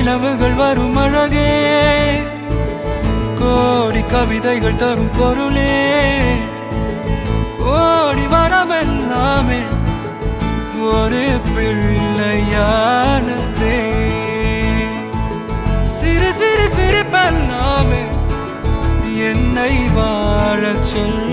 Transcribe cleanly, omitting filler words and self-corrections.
நிலவுகள் வரும் அழகே, கோடி கவிதைகள் தரும் பொருளே, கோடி வரமெல்லாமே ஒரு பிள்ளையானதே. சிறு சிறு சிரிப்பெல்லாமே என்னை வாழச் சொல்ல